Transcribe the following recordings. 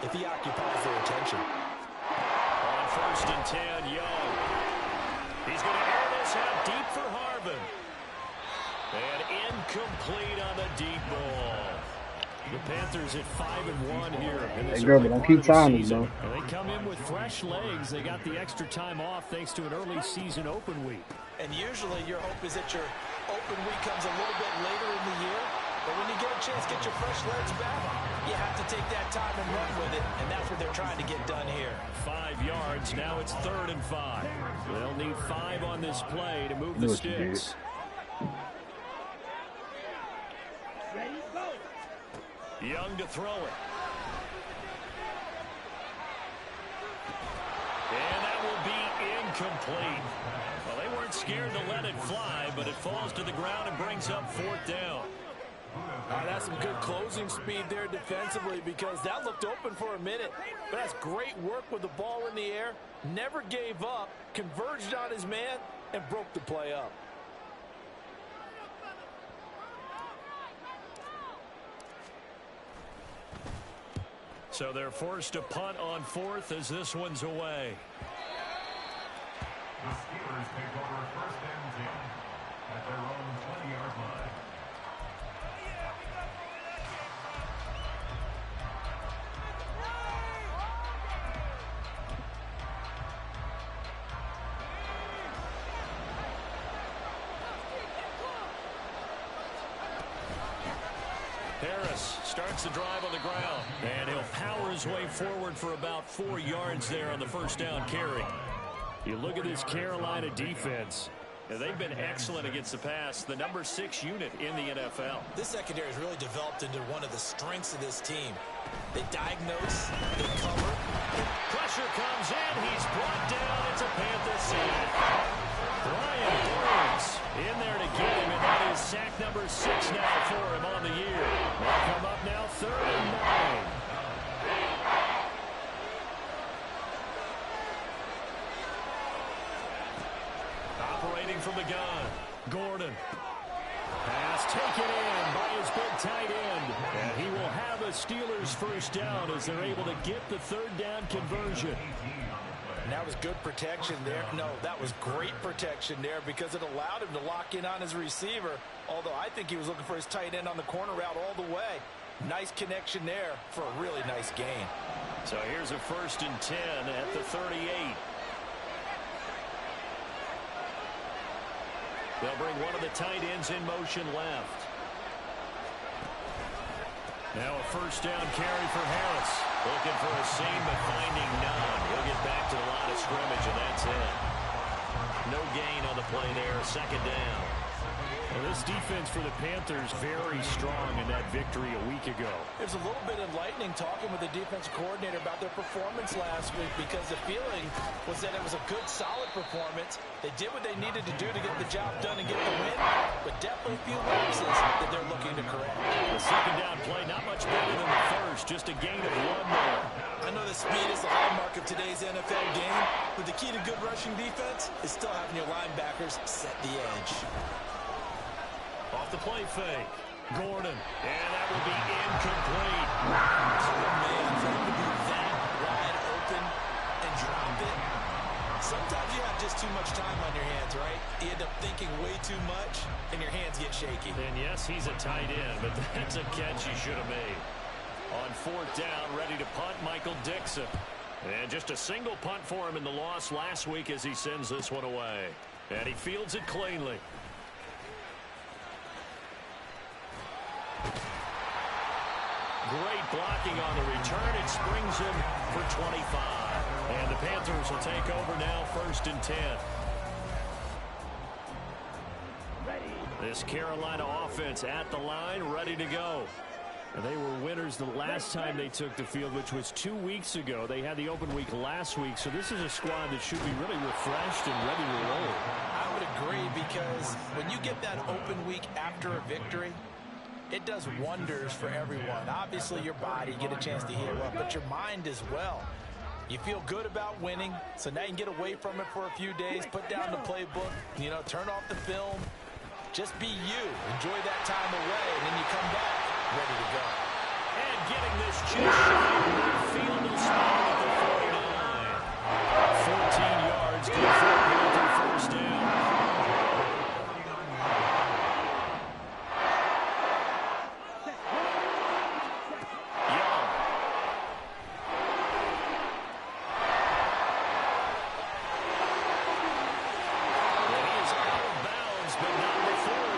if he occupies their attention. On 1st and 10, Young. He's going to air this out deep for Harvin. And incomplete on the deep ball. The Panthers at 5-1 here in this early part of the season. And they come in with fresh legs. They got the extra time off thanks to an early season open week. And usually your hope is that your open week comes a little bit later in the year. But when you get a chance to get your fresh legs back, you have to take that time and run with it. And that's what they're trying to get done here. 5 yards. Now it's 3rd and 5. They'll need 5 on this play to move the sticks. Young to throw it. And that will be incomplete. Well, they weren't scared to let it fly, but it falls to the ground and brings up 4th down. That's some good closing speed there defensively, because that looked open for a minute. But that's great work with the ball in the air. Never gave up, converged on his man, and broke the play up. So they're forced to punt on 4th as this one's away. The Steelers take over 1st and 10 at their own 20-yard line. Harris starts the drive on the ground, and he'll power his way forward for about 4 yards there on the 1st down carry. You look at this Carolina defense. They've been excellent against the pass, the number 6 unit in the NFL. This secondary has really developed into one of the strengths of this team. They diagnose, they cover. Pressure comes in, he's brought down, it's a Panther sack. Brian Burns in there to get him, and that is sack number 6 now for him on the year. They'll come up now 3rd and 9. Operating from the gun, Gordon. Pass taken in by his big tight end. And he will have a Steelers 1st down as they're able to get the 3rd down conversion. And that was good protection there. No, that was great protection there, because it allowed him to lock in on his receiver. Although I think he was looking for his tight end on the corner route all the way. Nice connection there for a really nice gain. So here's a 1st and 10 at the 38. They'll bring one of the tight ends in motion left. Now a 1st down carry for Harris. Looking for a seam, but finding none. He'll get back to the line of scrimmage, and that's it. No gain on the play there. 2nd down. Well, this defense for the Panthers very strong in that victory a week ago. It was a little bit enlightening talking with the defensive coordinator about their performance last week, because the feeling was that it was a good, solid performance. They did what they needed to do to get the job done and get the win, but definitely a few lapses that they're looking to correct. The 2nd down play, not much better than the 1st, just a gain of 1 more. I know that speed is the hallmark of today's NFL game, but the key to good rushing defense is still having your linebackers set the edge. Off the play fake, Gordon, and that will be incomplete. Man, for him to be that wide open and drop it. Sometimes you have just too much time on your hands, right? You end up thinking way too much, and your hands get shaky. And yes, he's a tight end, but that's a catch he should have made. On 4th down, ready to punt, Michael Dixon. And just a single punt for him in the loss last week as he sends this one away. And he fields it cleanly. Great blocking on the return. It springs him for 25. And the Panthers will take over now, 1st and 10. This Carolina offense at the line, ready to go. And they were winners the last time they took the field, which was 2 weeks ago. They had the open week last week, so this is a squad that should be really refreshed and ready to roll. I would agree, because when you get that open week after a victory, it does wonders for everyone. Obviously, your body, get a chance to heal up, but your mind as well. You feel good about winning, so now you can get away from it for a few days, put down the playbook, turn off the film. Just be you. Enjoy that time away, and then you come back ready to go. And getting this just shy of midfield and spotted at the 49. 14 yards, good for a Panther first down.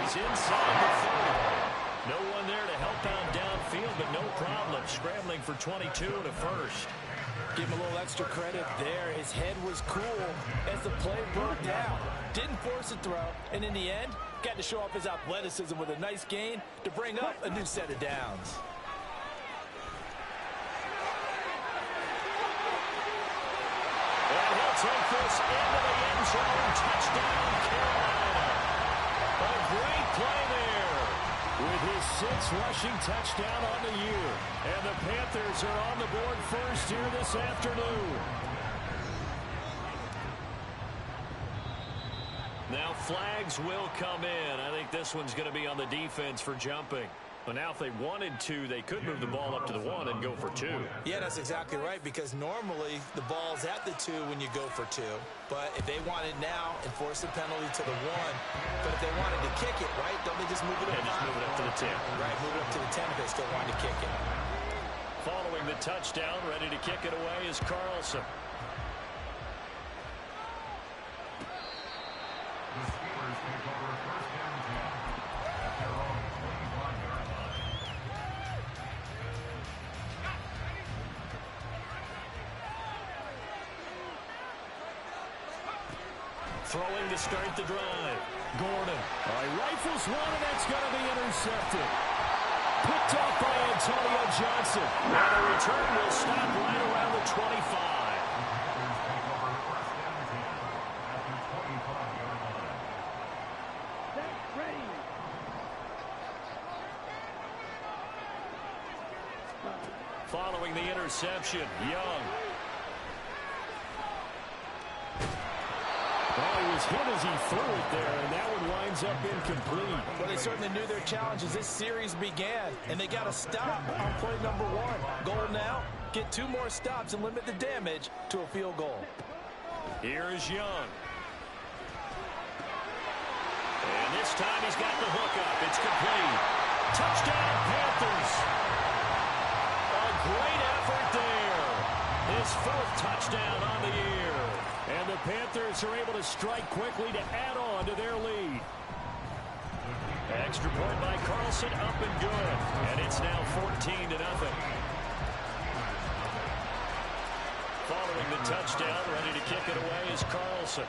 Inside the 30. No one there to help out downfield, but no problem scrambling for 22 and a first. Give him a little extra credit there. His head was cool as the play broke down. Didn't force a throw, and in the end, got to show off his athleticism with a nice gain to bring up a new set of downs. And he'll take this into the end zone. Touchdown, Carolina. A great play there with his 6th rushing touchdown on the year. And the Panthers are on the board first here this afternoon. Now flags will come in. I think this one's going to be on the defense for jumping. But now if they wanted to, they could move the ball up to the 1 and go for 2. Yeah, that's exactly right, because normally the ball's at the 2 when you go for 2. But if they want it now, enforce the penalty to the 1. But if they wanted to kick it, right, don't they just move it up? Yeah, just move it up to the 10. Right, move it up to the 10 if they still want to kick it. Following the touchdown, ready to kick it away is Carlson. The Steelers take over first down 10 at their own 25-yard line. Throwing to start the drive. Gordon. Rifles one, and that's going to be intercepted. Picked off by Antonio Johnson. And the return will stop right around the 25. Following the interception, Young. Well, he was hit as he threw it there, and that one winds up incomplete. Well, they certainly knew their challenge as this series began, and they got to stop on play number 1. Goal now, get 2 more stops and limit the damage to a field goal. Here is Young. And this time he's got the hook up. It's complete. Touchdown, Panthers. Great effort there. His 4th touchdown on the year. And the Panthers are able to strike quickly to add on to their lead. Extra point by Carlson, up and good. And it's now 14-0. Following the touchdown, ready to kick it away is Carlson.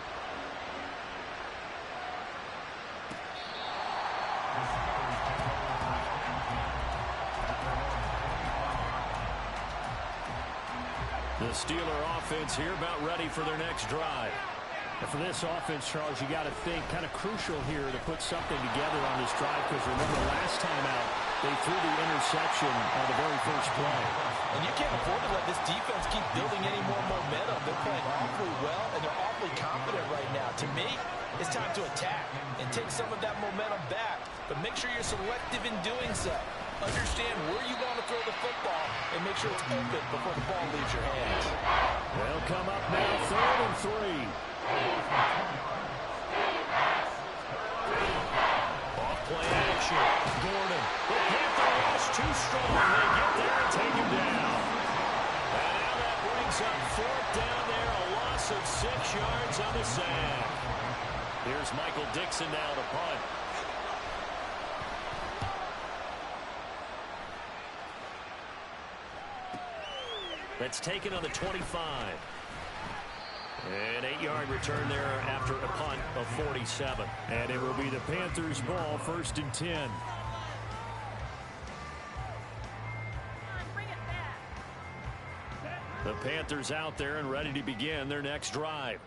The Steeler offense here about ready for their next drive. And for this offense, Charles, you got to think kind of crucial here to put something together on this drive, because remember last time out, they threw the interception on the very first play. And you can't afford to let this defense keep building any more momentum. They're playing awfully well, and they're awfully confident right now. To me, it's time to attack and take some of that momentum back, but make sure you're selective in doing so. Understand where you want to throw the football and make sure it's open before the ball leaves your hands. They'll come up now, 3rd and 3. Off play action. Gordon. The Panther rush too strong. They get there and take him down. And now that brings up 4th down there. A loss of 6 yards on the sack. Here's Michael Dixon now to punt. That's taken on the 25. An 8-yard return there after a punt of 47. And it will be the Panthers' ball, 1st and 10. The Panthers out there and ready to begin their next drive.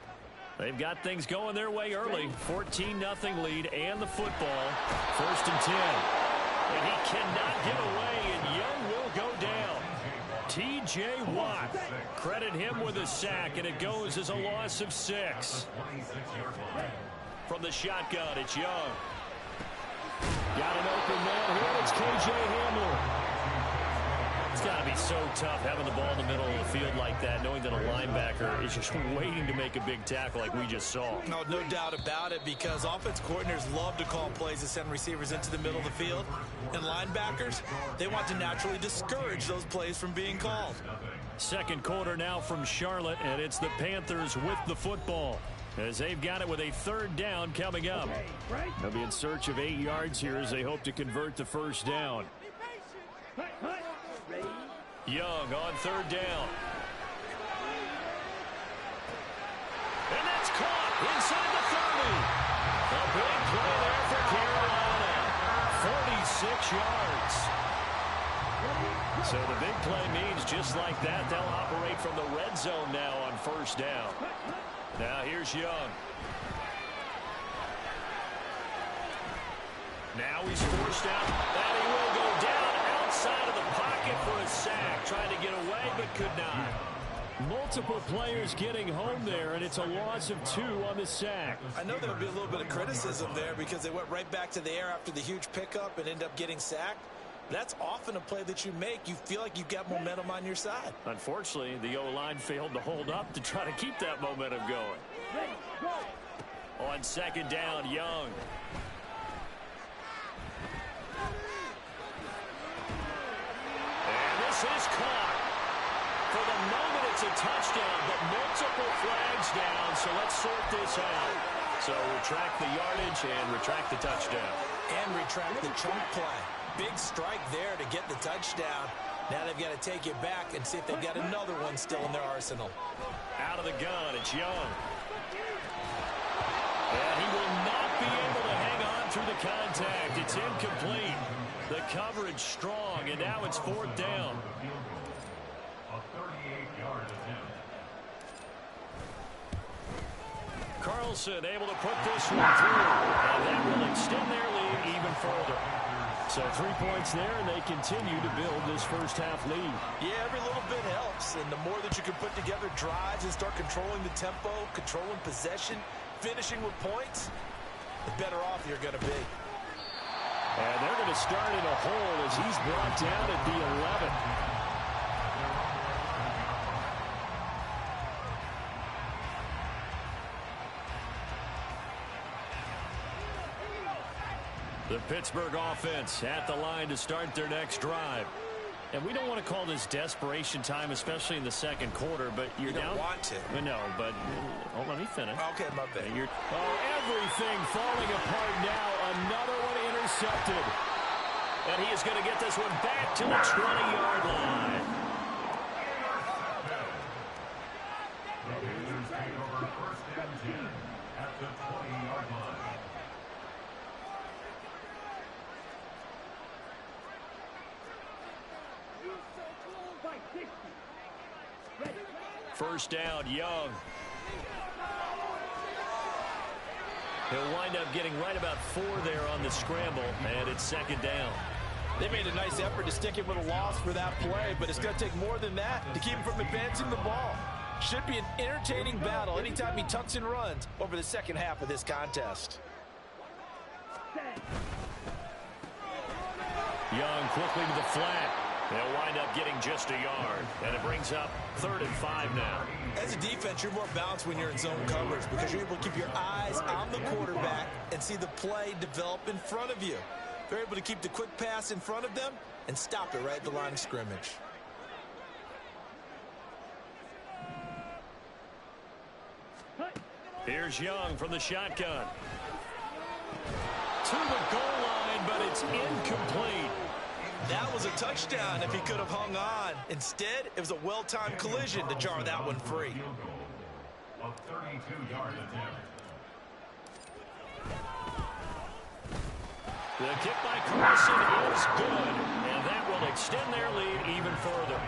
They've got things going their way early. 14-0 lead and the football. 1st and 10. And he cannot get away, and Young will go down. T.J. Watt, credit him with a sack, and it goes as a loss of 6. From the shotgun, it's Young. Got an open man here, it's K.J. Hamler. got to be so tough having the ball in the middle of the field like that, knowing that a linebacker is just waiting to make a big tackle like we just saw. No doubt about it, because offense coordinators love to call plays that send receivers into the middle of the field. And linebackers, they want to naturally discourage those plays from being called. Second quarter now from Charlotte, and it's the Panthers with the football, as they've got it with a third down coming up. They'll be in search of 8 yards here as they hope to convert the first down. Young on third down. And that's caught inside the 30. A big play there for Carolina. 46 yards. So the big play means just like that, they'll operate from the red zone now on first down. Now here's Young. Now he's forced out, and he will go down outside of the pocket for a sack. Trying to get away, but could not. Multiple players getting home there, and it's a loss of 2 on the sack. I know there'll be a little bit of criticism there because they went right back to the air after the huge pickup and end up getting sacked. That's often a play that you make. You feel like you've got momentum on your side. Unfortunately, the O-line failed to hold up to try to keep that momentum going. On second down, Young. And this is caught. For the moment, it's a touchdown, but multiple flags down, so let's sort this out. So retract the yardage and retract the touchdown. And retract the chunk play. Big strike there to get the touchdown. Now they've got to take it back and see if they've got another one still in their arsenal. Out of the gun, it's Young. And he will not be able to hang on through the contact. It's incomplete. The coverage strong, and now it's fourth down. A 38-yard attempt. Carlson able to put this one through, and that will extend their lead even further. So 3 points there, and they continue to build this first half lead. Yeah, every little bit helps, and the more that you can put together drives and start controlling the tempo, controlling possession, finishing with points, the better off you're going to be. And they're going to start in a hole as he's brought down at the 11. The Pittsburgh offense at the line to start their next drive. And we don't want to call this desperation time, especially in the second quarter, but you're You don't down. want to. No, but let me finish. Okay, my bad. Everything falling apart now. Another one intercepted. And he is going to get this one back to the 20-yard line. The Panthers take over first and 10 at the 20-yard line. First down, Young. He'll wind up getting right about 4 there on the scramble, and it's second down. They made a nice effort to stick him with a loss for that play, but it's going to take more than that to keep him from advancing the ball. Should be an entertaining battle anytime he tucks and runs over the second half of this contest. Young quickly to the flat. They'll wind up getting just a yard, and it brings up 3rd and 5 now. As a defense, you're more balanced when you're in zone coverage because you're able to keep your eyes on the quarterback and see the play develop in front of you. They're able to keep the quick pass in front of them and stop it right at the line of scrimmage. Here's Young from the shotgun. To the goal line, but it's incomplete. That was a touchdown if he could have hung on. Instead, it was a well-timed collision to jar that one free. A 32-yard attempt. The kick by Carlson is good, and that will extend their lead even further.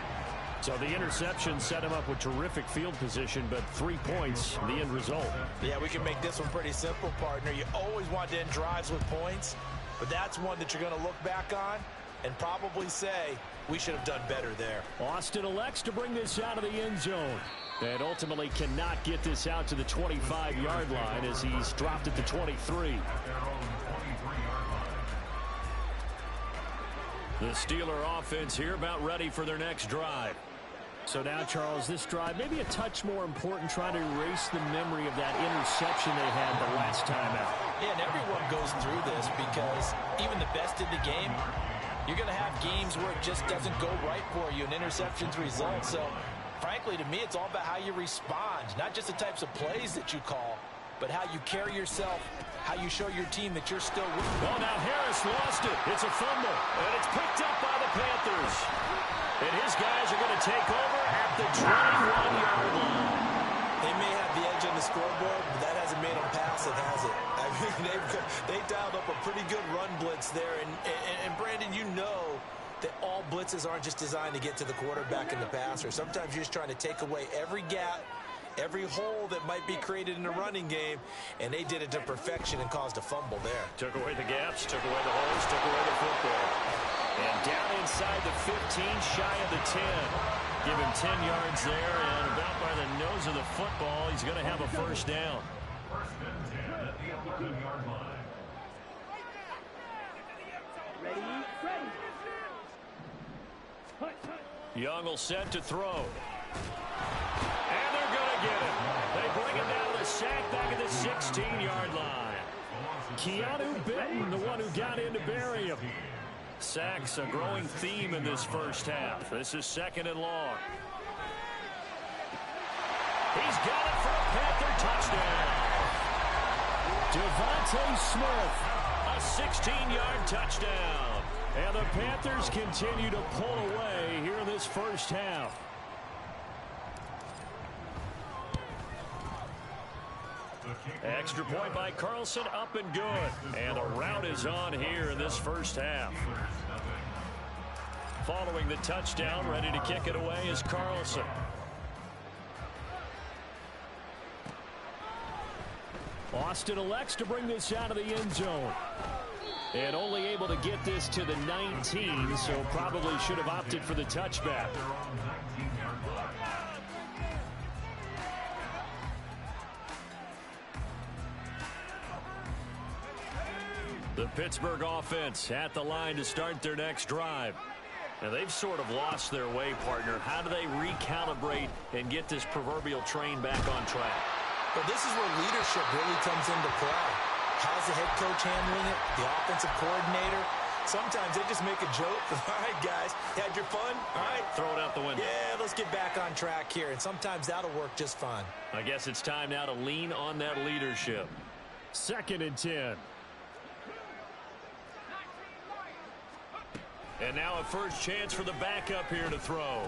So the interception set him up with terrific field position, but 3 points, the end result. Yeah, we can make this one pretty simple, partner. You always want to end drives with points, but that's one that you're going to look back on and probably say, we should have done better there. Austin elects to bring this out of the end zone. And ultimately cannot get this out to the 25-yard line as he's dropped at the 23. At their own 23-yard line. The Steeler offense here about ready for their next drive. So now, Charles, this drive maybe a touch more important, trying to erase the memory of that interception they had the last time out. Yeah, and everyone goes through this because even the best in the game, you're going to have games where it just doesn't go right for you, and interceptions result. So, frankly, to me, it's all about how you respond, not just the types of plays that you call, but how you carry yourself, how you show your team that you're still with. Oh, now Harris lost it. It's a fumble, and it's picked up by the Panthers. And his guys are going to take over at the 21-yard line. They may have the edge on the scoreboard, but that hasn't made them passive, has it? I mean, they dialed up a pretty good run blitz there. And Brandon, you know that all blitzes aren't just designed to get to the quarterback and the passer. Sometimes you're just trying to take away every gap, every hole that might be created in the running game, and they did it to perfection and caused a fumble there. Took away the gaps, took away the holes, took away the football. And down inside the 15, shy of the 10. Give him 10 yards there, and about by the nose of the football, he's going to have a first down. First and 10 at the 11-yard line. Young will set to throw. And they're going to get it. They bring him down to the sack back at the 16-yard line. Keanu Benton, the one who got in to bury him. Sacks a growing theme in this first half. This is second and long. He's got it for a Panther touchdown. Devontae Smith, A 16-yard touchdown. and the Panthers continue to pull away here in this first half. Extra point by Carlson, up and good. And the route is on here in this first half. Following the touchdown, ready to kick it away is Carlson. Austin elects to bring this out of the end zone. And only able to get this to the 19, so probably should have opted for the touchback. The Pittsburgh offense at the line to start their next drive. And they've sort of lost their way, partner. How do they recalibrate and get this proverbial train back on track? Well, this is where leadership really comes into play. How's the head coach handling it? The offensive coordinator? Sometimes they just make a joke. All right, guys, had your fun? All right. Throw it out the window. Yeah, let's get back on track here. And sometimes that'll work just fine. I guess it's time now to lean on that leadership. 2nd and 10. And now a first chance for the backup here to throw.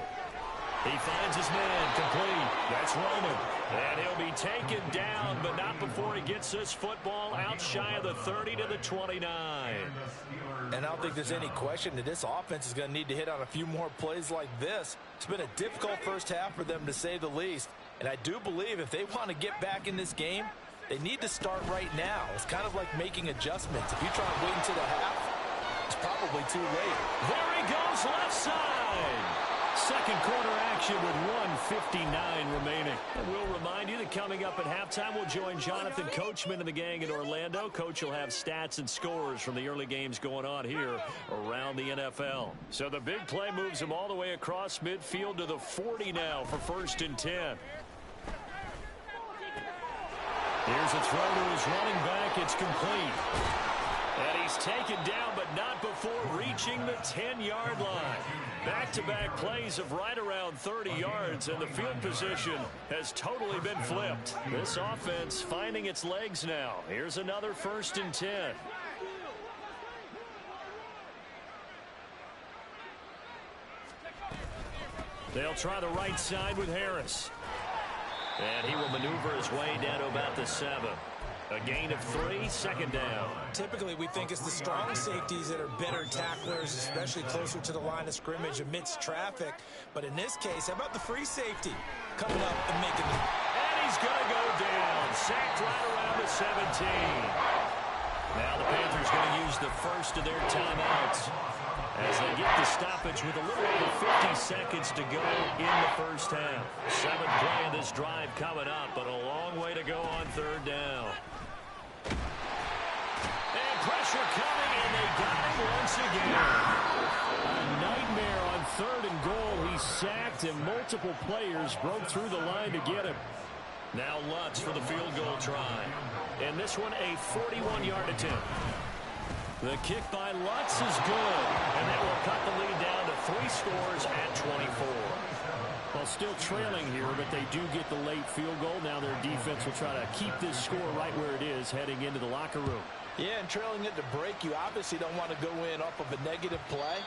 He finds his man, complete. That's Roman. And he'll be taken down, but not before he gets this football out shy of the 30 to the 29. And I don't think there's any question that this offense is going to need to hit on a few more plays like this. It's been a difficult first half for them, to say the least. And I do believe if they want to get back in this game, they need to start right now. It's kind of like making adjustments. If you try to wait until the half, it's probably too late. There he goes, left side. Second quarter action with 1:59 remaining. And we'll remind you that coming up at halftime, we'll join Jonathan Coachman and the gang in Orlando. Coach will have stats and scores from the early games going on here around the NFL. So the big play moves him all the way across midfield to the 40 now for 1st and 10. Here's a throw to his running back. It's complete. And he's taken down, but not before reaching the 10-yard line. Back-to-back plays of right around 30 yards, and the field position has totally been flipped. This offense finding its legs now. Here's another 1st and 10. They'll try the right side with Harris. And he will maneuver his way down to about the 7. A gain of 3, 2nd down. Typically, we think it's the strong safeties that are better tacklers, especially closer to the line of scrimmage amidst traffic. But in this case, how about the free safety coming up and making the... And he's going to go down. Sacked right around the 17. Now the Panthers going to use the first of their timeouts as they get the stoppage with a little over 50 seconds to go in the first half. 7th play of this drive coming up, but a long way to go on 3rd down. And pressure coming, and they got him once again. multiple players broke through the line to get him. Now Lutz for the field goal try. And this one a 41-yard attempt. The kick by Lutz is good. And that will cut the lead down to 3 scores at 24. Well, still trailing here, but they do get the late field goal. Now their defense will try to keep this score right where it is heading into the locker room. Yeah, and trailing it to break, you obviously don't want to go in off of a negative play.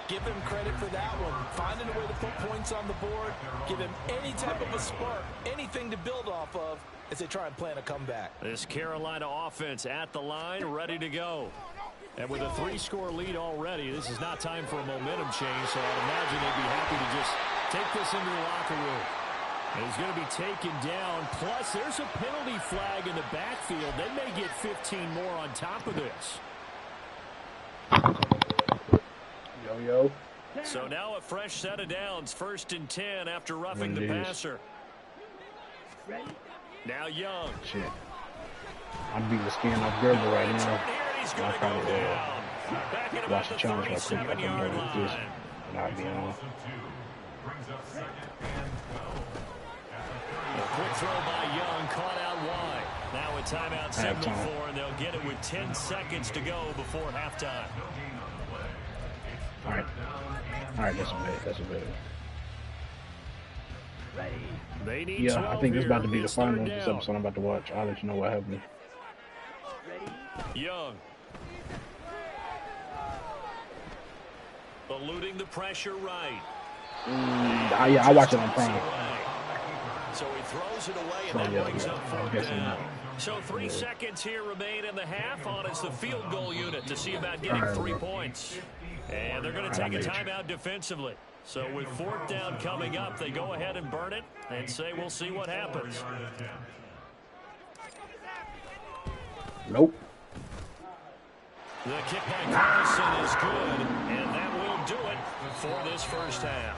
Give him credit for that one. Finding a way to put points on the board. Give him any type of a spark, anything to build off of as they try and plan a comeback. This Carolina offense at the line, ready to go. And with a 3-score lead already, this is not time for a momentum change, so I'd imagine they'd be happy to just take this into the locker room. And he's going to be taken down. Plus, there's a penalty flag in the backfield. They may get 15 more on top of this. Yo. So now a fresh set of downs. 1st and 10 after roughing the passer. Now Young. Shit. I'm beating the skin off Gerber right now. He's going to go down. Back at about Watch the the challenge real quick. I can 37-yard know this. line. Not being on. A quick throw by Young, caught out wide. Now a timeout signal for, and they'll get it with 10 seconds to go before halftime. All right, that's a bit. They need Yeah, I think it's about to be the It's final of third this down. episode I'm about to watch. I'll let you know what happened. Young. Eluding the pressure right. Yeah, I watch it on Prime. So he throws it away, and So, that yeah, brings yeah, up I'm 4th guessing down. not. So 3 seconds here remain in the half on as the field goal unit to see about getting 3 points. And they're going to take a timeout defensively. So with 4th down coming up, they go ahead and burn it and say we'll see what happens. Nope. The kick by Carlson is good, and that will do it for this first half.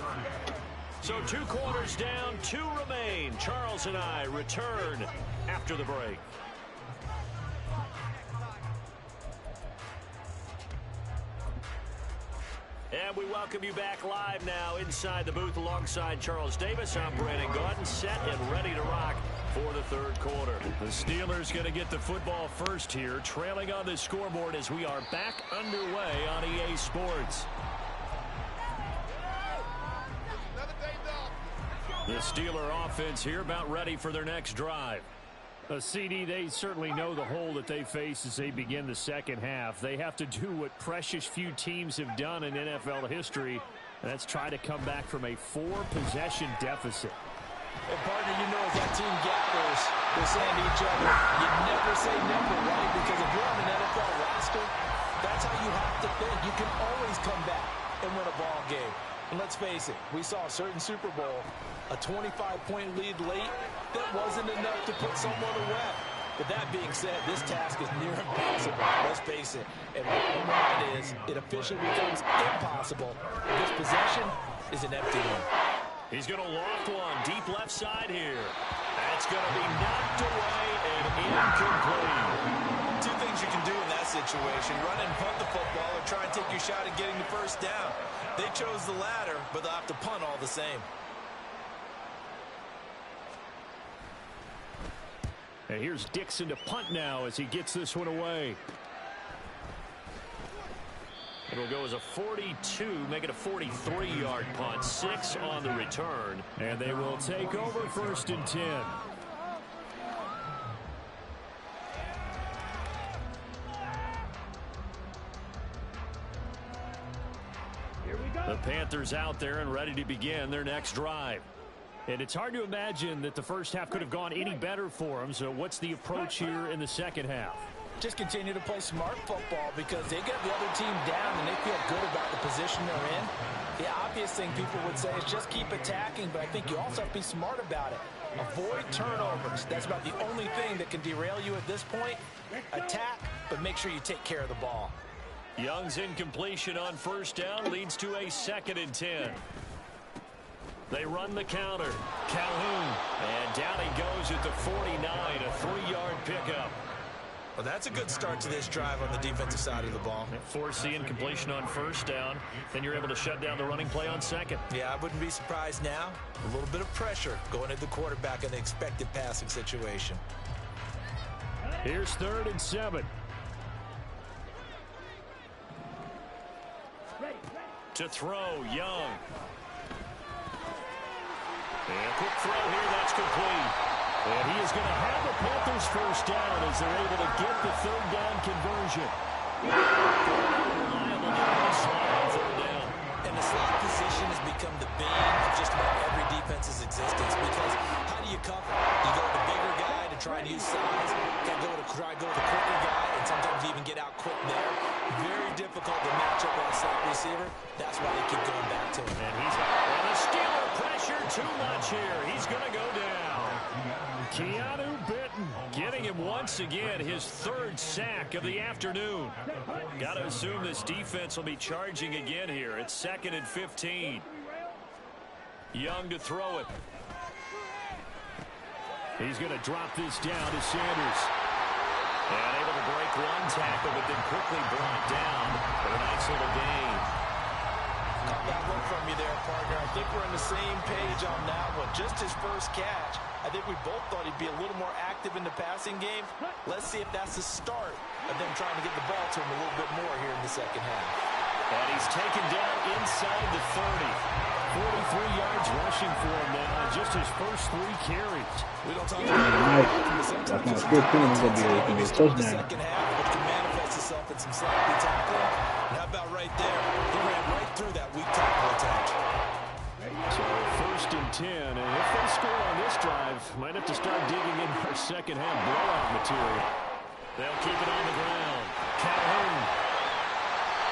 So 2 quarters down, 2 remain. Charles and I return after the break. And we welcome you back live now inside the booth alongside Charles Davis. I'm Brandon Gaudin, set and ready to rock for the 3rd quarter. The Steelers going to get the football first here, trailing on the scoreboard as we are back underway on EA Sports. The Steeler offense here about ready for their next drive. CD, they certainly know the hole that they face as they begin the second half. They have to do what precious few teams have done in NFL history, and that's try to come back from a 4-possession deficit. And partner, you know, as that team gathers, they're saying to each other, you never say never, right? Because if you're on an NFL roster, that's how you have to think. You can always come back and win a ball game. And let's face it, we saw a certain Super Bowl, a 25-point lead late, that wasn't enough to put someone away. But that being said, this task is near impossible. Let's face it. And what it is, it officially becomes impossible. This possession is an empty one. He's going to loft one deep left side here. That's going to be knocked away and incomplete. 2 things you can do in that situation: run and punt the football, or try and take your shot at getting the first down. They chose the latter, but they'll have to punt all the same. And here's Dixon to punt now as he gets this one away. It'll go as a 42, make it a 43-yard punt. 6 on the return. And they will take over 1st and 10. The Panthers out there and ready to begin their next drive. And it's hard to imagine that the first half could have gone any better for them. So what's the approach here in the second half? Just continue to play smart football because they get the other team down and they feel good about the position they're in. The obvious thing people would say is just keep attacking, but I think you also have to be smart about it. Avoid turnovers. That's about the only thing that can derail you at this point. Attack, but make sure you take care of the ball. Young's incompletion on 1st down leads to a 2nd and 10. They run the counter. Calhoun. And down he goes at the 49, a 3-yard pickup. Well, that's a good start to this drive on the defensive side of the ball. Force the incompletion on first down. Then you're able to shut down the running play on second. Yeah, I wouldn't be surprised now. A little bit of pressure going at the quarterback in the expected passing situation. Here's 3rd and 7. To throw, Young. And quick throw here, that's complete. And he is going to have the Panthers first down as they're able to get the 3rd down conversion. Reliable down the slot on 3rd down. And the slot position has become the bane of just about every defense's existence because how do you cover? You go with the bigger guy to try and use size. You go with the quicker guy and sometimes you even get out quick there. Very difficult to match up on a slot receiver. That's why they keep going back to him. And the Steeler pressure too much here. He's going to go down. Keanu Benton getting him once again his 3rd sack of the afternoon. Got to assume this defense will be charging again here. It's 2nd and 15. Young to throw it. He's going to drop this down to Sanders. And able to break one tackle, but then quickly brought down for a nice little gain. Caught that look from you there, partner. I think we're on the same page on that one. Just his first catch. I think we both thought he'd be a little more active in the passing game. Let's see if that's the start of them trying to get the ball to him a little bit more here in the second half. And he's taken down inside the 30. 43 yards rushing for him now in just his first 3 carries. We don't talk about Nice. That's not good. It's going to be a touchdown. Second half, which can manifest itself in some sloppy tackling. And how about right there? He ran right through that weak tackle attack. So 1st and 10, and if they score on this drive, might have to start digging in for second half blowout material. They'll keep it on the ground. Calhoun.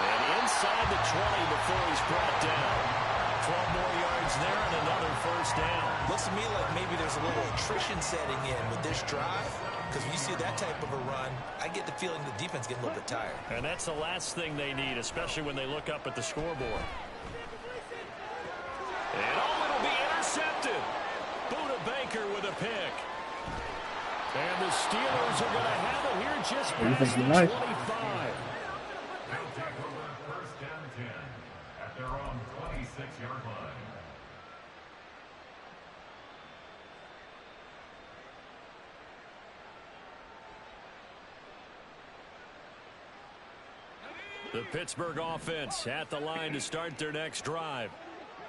And inside the 20 before he's brought down. 12 more yards there and another first down. Looks to me like maybe there's a little attrition setting in with this drive. Because when you see that type of a run, I get the feeling the defense getting a little bit tired. And that's the last thing they need, especially when they look up at the scoreboard. And it'll be intercepted. Buda Baker with a pick. And the Steelers are going to have it here just past the 25. They'll take over 1st and 10 at their own 26-yard line. The Pittsburgh offense at the line to start their next drive.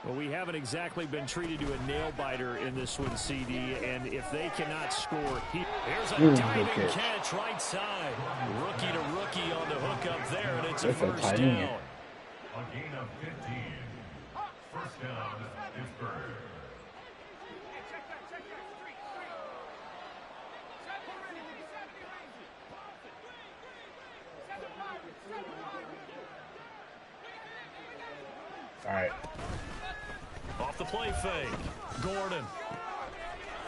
Well, we haven't exactly been treated to a nail-biter in this one, CD, and if they cannot score, here's a diving catch right side. Rookie to rookie on the hook up there, and it's a first down. A gain of 15. First down, Pittsburgh. All right. Off the play fake. Gordon.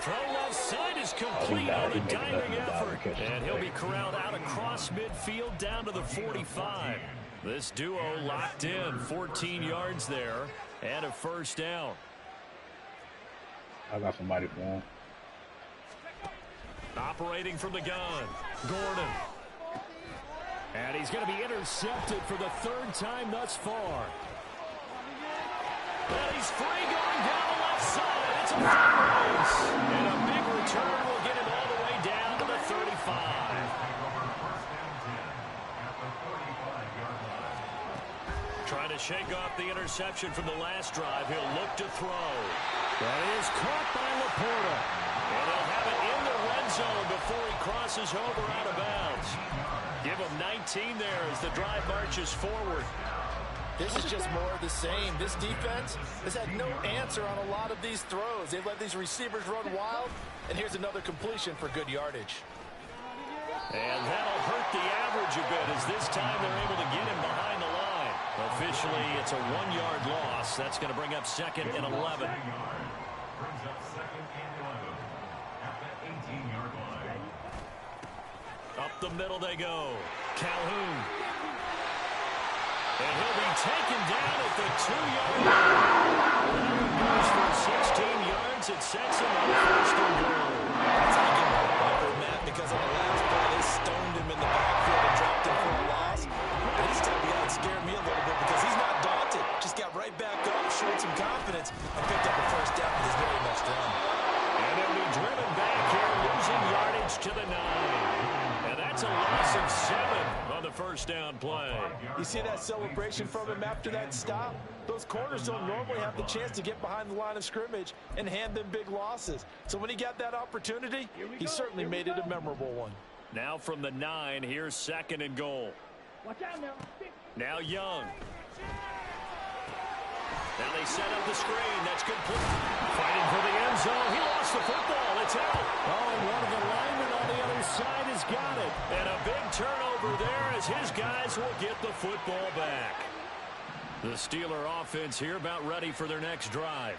Throw left side is complete on the diving effort. And he'll be corralled out across midfield down to the 45. This duo locked in. 14 yards there and a first down. I got somebody for him. Operating from the gun. Gordon. And he's going to be intercepted for the 3rd time thus far. And he's free going down the left side. It's a race. And a big return will get him all the way down to the 35. Trying to shake off the interception from the last drive. He'll look to throw. That is caught by Laporta. And he'll have it in the red zone before he crosses over out of bounds. Give him 19 there as the drive marches forward. This is just more of the same. This defense has had no answer on a lot of these throws. They've let these receivers run wild, and here's another completion for good yardage. And that'll hurt the average a bit as this time they're able to get him behind the line. Officially, it's a 1-yard loss. That's going to bring up 2nd and 11. Brings up 2nd and 11 at the 18-yard line. Up the middle they go. Calhoun. And he'll be taken down at the 2-yard line. Goes for 16 yards. It sets him up 1st and goal. That's how you get one, Matt, because on the last play, they stoned him in scared me a little bit because he's not daunted. Just got right back up, showed some confidence, and picked up a first down with his very next run. And he'll be driven back here, losing yardage to the 9. And that's a loss of 7 on the first down play. You see that celebration from him after that stop? Those corners don't normally have the chance to get behind the line of scrimmage and hand them big losses. So when he got that opportunity, he certainly made it a memorable one. Now from the 9, here's 2nd and goal. Now Young. Now they set up the screen. That's complete. Fighting for the end zone. He lost the football. It's out. Oh, and one of the linemen on the other side has got it. And a big turnover there as his guys will get the football back. The Steeler offense here about ready for their next drive.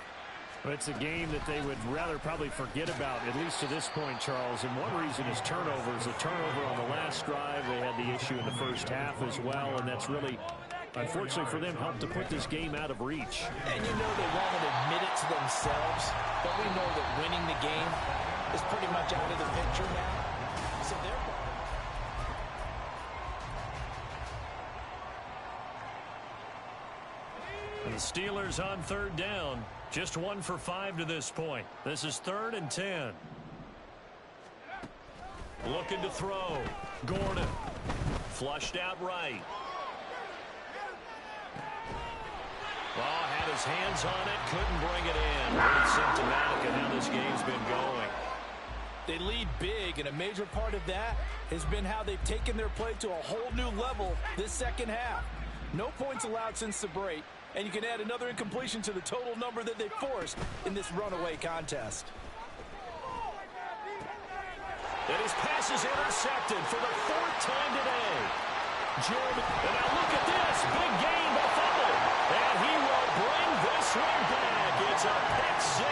It's a game that they would rather probably forget about, at least to this point, Charles. And one reason is turnovers. A turnover on the last drive. They had the issue in the first half as well, and that's really, unfortunately for them, helped to put this game out of reach. And you know they won't admit it to themselves, but we know that winning the game is pretty much out of the picture now. So they're... The Steelers on 3rd down. Just 1 for 5 to this point. This is 3rd and 10. Looking to throw. Gordon. Flushed out right. Oh, had his hands on it. Couldn't bring it in. Pretty symptomatic of how this game's been going. They lead big, and a major part of that has been how they've taken their play to a whole new level this second half. No points allowed since the break. And you can add another incompletion to the total number that they forced in this runaway contest. And his pass is intercepted for the 4th time today. Jeremy, and now look at this. Big gain by Fumble. And he will bring this one back. It's a pick 6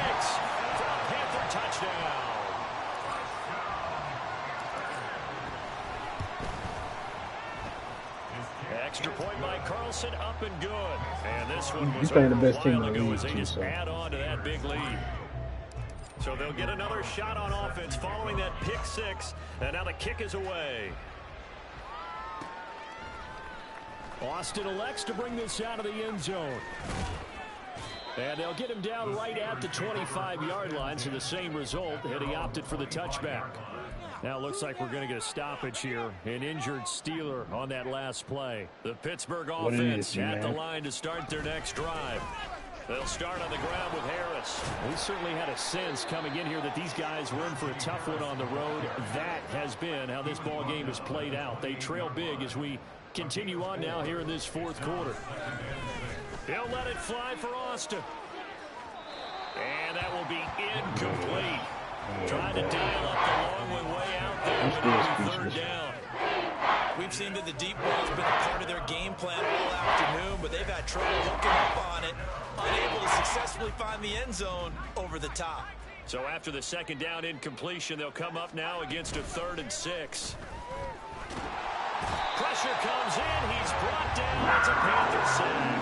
for a Panther touchdown. Extra point by Carlson, up and good. And this one was over a while ago as they just add on to that big lead. So they'll get another shot on offense following that pick 6. And now the kick is away. Austin elects to bring this out of the end zone. And they'll get him down right at the 25-yard line, so the same result, and he opted for the touchback. Now it looks like we're going to get a stoppage here. An injured Steeler on that last play. The Pittsburgh offense at the line to start their next drive. They'll start on the ground with Harris. We certainly had a sense coming in here that these guys were in for a tough one on the road. That has been how this ball game has played out. They trail big as we continue on now here in this 4th quarter. He'll let it fly for Austin. And that will be incomplete. Trying to dial up the long way out there. 3rd down. We've seen that the deep ball's been a part of their game plan all afternoon, but they've had trouble hooking up on it, unable to successfully find the end zone over the top. So after the 2nd down incompletion, they'll come up now against a 3rd and 6. Pressure comes in. He's brought down. It's a Panther sack.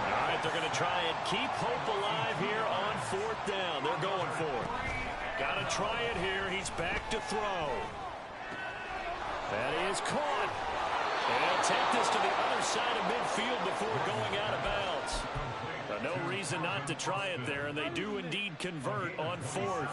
All right, they're going to try and keep hope alive here on 4th down. They're going for it. Got to try it here. He's back to throw. That is caught. And he'll take this to the other side of midfield before going out of bounds. No reason not to try it there, and they do indeed convert on 4th.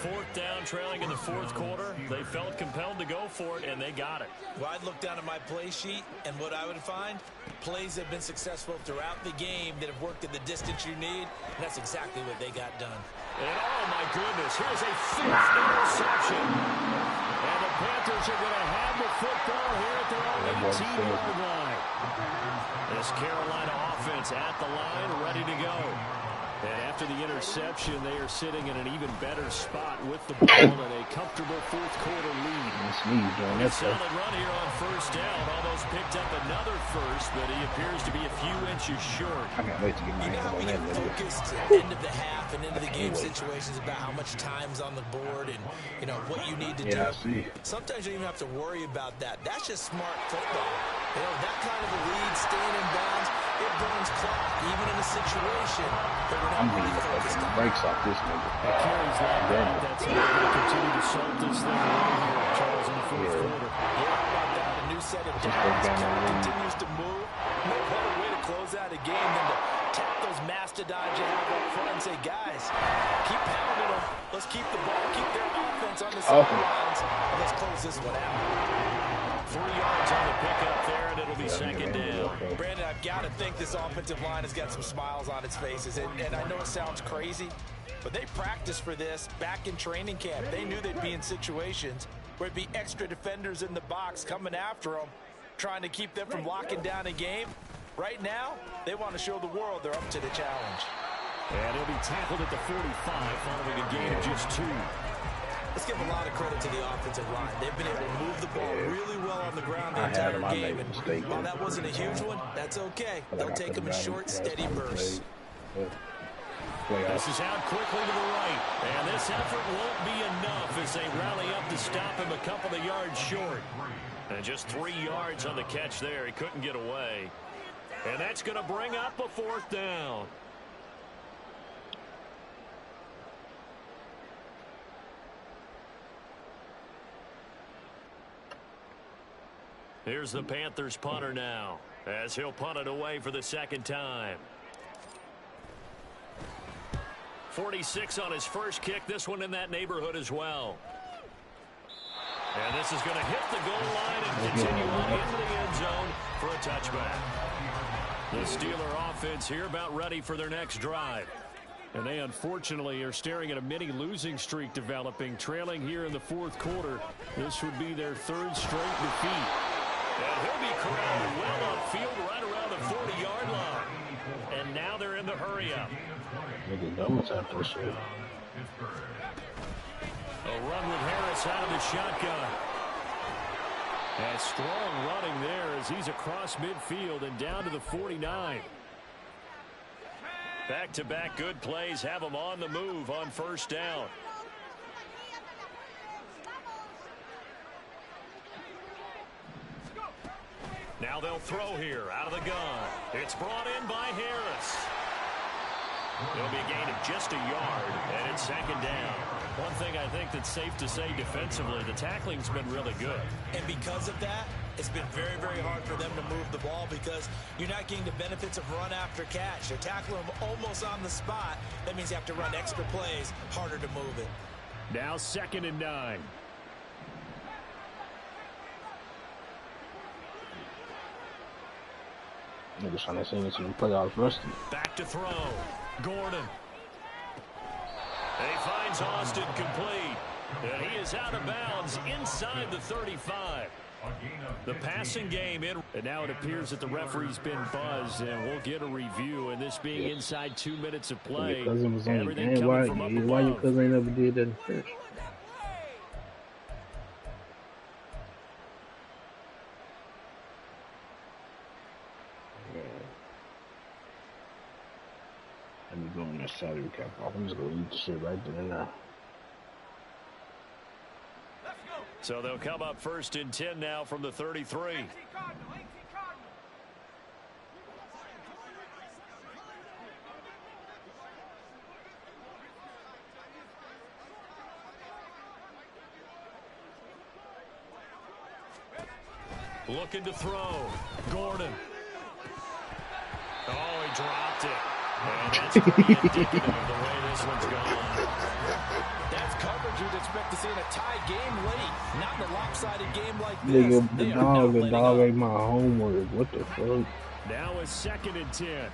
4th down, trailing in the 4th quarter. They felt compelled to go for it, and they got it. Well, I'd look down at my play sheet, and what I would find, plays have been successful throughout the game that have worked at the distance you need, and that's exactly what they got done. And oh, my goodness, here's a 5th interception. And the Panthers are going to have the football here at their own 18-yard line. This Carolina offense at the line, ready to go. And after the interception, they are sitting in an even better spot with the ball and a comfortable 4th quarter lead. A solid run here on 1st down. Almost picked up another first, but he appears to be a few inches short. I can't wait to get my You know hands how we on get that. focused at the end of the half and into the game situations about how much time's on the board and, you know, what you need to do. I see. Sometimes you don't even have to worry about that. That's just smart football. You know, that kind of a lead, staying in bounds, it burns clock, even in a situation that we're I'm not going really to get focused the on. brakes off this nigga. Carries that back. That's how they're going to continue to salt this thing around here, Charles, in the 4th quarter. Yeah, how about that? A new said it, Dallas continues to move. No better way to close out a game than to tap those mastodons you have up front and say, guys, keep pounding them. Let's keep the ball, keep their offense on the sidelines, and let's close this one out. 3 yards on the pickup there, and it'll be second down. Brandon, I've got to think this offensive line has got some smiles on its faces, and I know it sounds crazy, but they practiced for this back in training camp. They knew they'd be in situations where it'd be extra defenders in the box coming after them, trying to keep them from locking down a game. Right now, they want to show the world they're up to the challenge. And he'll be tackled at the 45 following a gain of just 2. Let's give a lot of credit to the offensive line. They've been able to move the ball really well on the ground the entire game. And while that wasn't a huge one, that's okay. They'll take them in short, steady bursts. This is out quickly to the right. And this effort won't be enough as they rally up to stop him a couple of yards short. And just 3 yards on the catch there. He couldn't get away. And that's going to bring up a 4th down. Here's the Panthers punter now, as he'll punt it away for the 2nd time. 46 on his first kick. This one in that neighborhood as well. And this is going to hit the goal line and continue on into the end zone for a touchback. The Steeler offense here about ready for their next drive. And they unfortunately are staring at a mini losing streak developing, trailing here in the 4th quarter. This would be their 3rd straight defeat. And he'll be corralled well upfield right around the 40-yard line. And now they're in the hurry-up. A run with Harris out of the shotgun. And strong running there as he's across midfield and down to the 49. Back-to-back good plays have them on the move on 1st down. Now they'll throw here out of the gun. It's brought in by Harris. It'll be a gain of just a yard, and it's 2nd down. One thing I think that's safe to say defensively, the tackling's been really good. And because of that, it's been very, very hard for them to move the ball because you're not getting the benefits of run after catch. They're tackling them almost on the spot. That means you have to run extra plays, harder to move it. Now 2nd and 9. Niggas trying to sing some playoffs first. Back to throw. Gordon. And he finds Austin complete. And he is out of bounds inside the 35. The passing game in. And now it appears that the referee's been buzzed, and we'll get a review. And this being inside 2 minutes of play. Your cousin was on the everything game. coming from up above. Why your cousin ain't never did that first? Let me go in that salary cap off. I'm just gonna eat the shit right there and now. So they'll come up 1st and 10 now from the 33. Looking to throw. Gordon. Oh, he dropped it. And that's pretty indicative of the way this one's gone. That's coverage you'd expect to see in a tie game late, not in a lopsided game like this. Nigga, the dog ate my homework. What the fuck? Now it's 2nd and 10.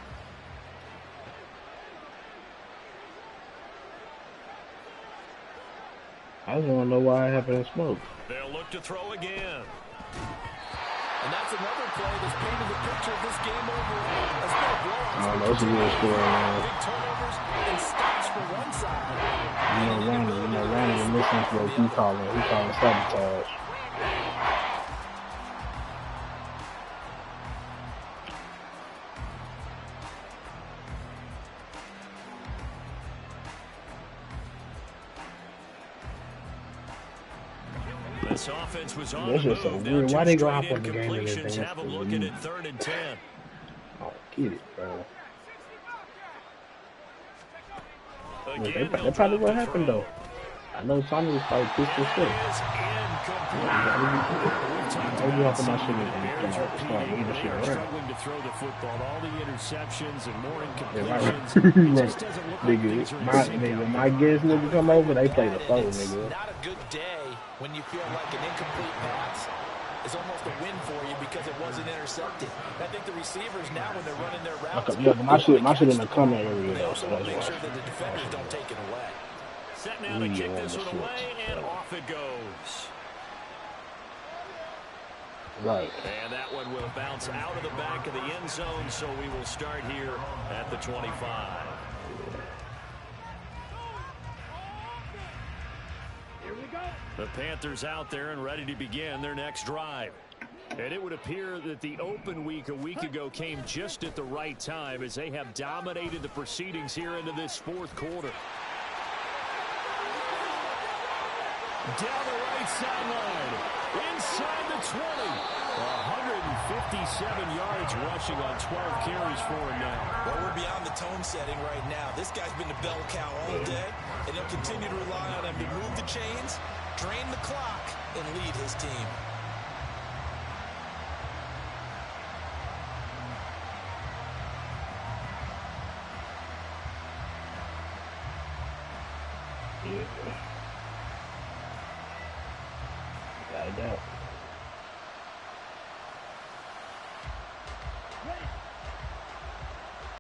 I just want to know why it happened in smoke. They'll look to throw again. And that's another play that's painting the picture of this game overall. It's been a blowout. I don't know, it's a real story, man. Big turnovers and stops for one side. Randy was listening to what he calling sabotage. This offense was on That's the just so move. weird. Now Why they go straight out for the game and incompletions advance have them for the looking lead? at 3rd and 10. Oh, get it, bro. Again, That's probably what happened, though. I know Tommy was probably pissed as shit. Maybe off of my shit Bears start repeating, leading they shit are around. struggling to throw the football. All the interceptions and more Yeah, right. incompletions. It just doesn't look like things are in sync Nigga, out my there. guess nigga come over, they play the And foe, it's nigga. not a good day when you feel like an incomplete pass is almost a win for you because it wasn't intercepted. I think the receivers now, when they're running their routes, Yeah, but my shit in the the comment ball. area They though, also so want that's to make why. sure that the defenders don't take it away. Set now to We kick on this the one away, shorts. and off it goes. Right. And that one will bounce out of the back of the end zone, so we will start here at the 25. Here we go. The Panthers out there and ready to begin their next drive. And it would appear that the open week a week ago came just at the right time as they have dominated the proceedings here into this fourth quarter. Down the right sideline, inside the 20. 157 yards rushing on 12 carries for him now. Well, we're beyond the tone setting right now. This guy's been the bell cow all day, and he'll continue to rely on him to move the chains, drain the clock, and lead his team. Yeah. Got it out.